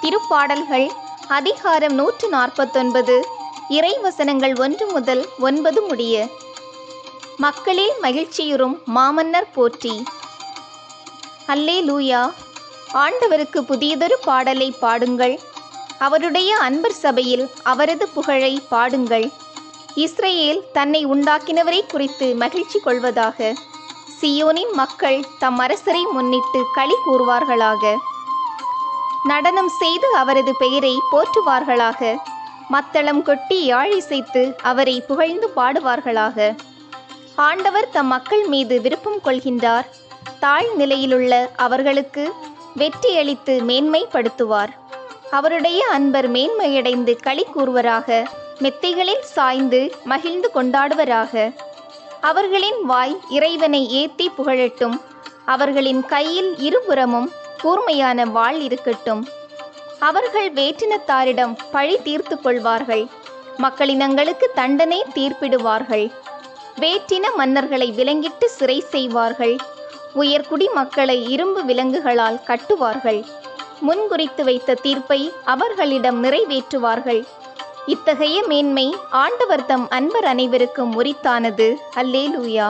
திருப்பாடல்கள் அதிகாரம் 149 இறைவசனங்கள் 1 முதல் 9 முடிய. மக்களில் மகிழ்ச்சியுறும் மாமன்னர் போற்றி. அல்லேலூயா. ஆண்டவருக்கு புதியதொரு பாடலை பாடுங்கள். அவருடைய அன்பர் சபையில் அவரது புகழை பாடுங்கள். இஸ்ரவேல் தன்னை உண்டாக்கினவரை குறித்து மகிழ்ச்சி கொள்வதாக. சியோனின் மக்கள் தம் அரசரை முன்னிட்டு களி கூறுவார்களாக. நடனம் செய்து அவரது பெயரை போற்றுவார்களாக. மத்தளம் கொட்டி யாழிசைத்து அவரை புகழ்ந்து பாடுவார்களாக. ஆண்டவர் தம் மக்கள் மீது விருப்பம் கொள்கின்றார். தாழ் நிலையிலுள்ள அவர்களுக்கு வெற்றியளித்து மேன்மைப்படுத்துவார். அவருடைய அன்பர் மேன்மையடைந்து களி கூறுவராக. மெத்தைகளில் சாய்ந்து மகிழ்ந்து கொண்டாடுவராக. அவர்களின் வாய் இறைவனை ஏத்தி புகழட்டும். அவர்களின் கையில் இருபுறமும் கூர்மையான வாள் இருக்கட்டும். அவர்கள் வேற்றினத்தாரிடம் பழி தீர்த்து கொள்வார்கள். மக்களினங்களுக்கு தண்டனை தீர்ப்பிடுவார்கள். வேற்றின மன்னர்களை விலங்கிட்டு சிறை செய்வார்கள். உயர்குடி மக்களை இரும்பு விலங்குகளால் கட்டுவார்கள். முன்குறித்து வைத்த தீர்ப்பை அவர்களிடம் நிறைவேற்றுவார்கள். இத்தகைய மேன்மை ஆண்டவர் தம் அன்பர் அனைவருக்கும் உரித்தானது. அல்லேலூயா.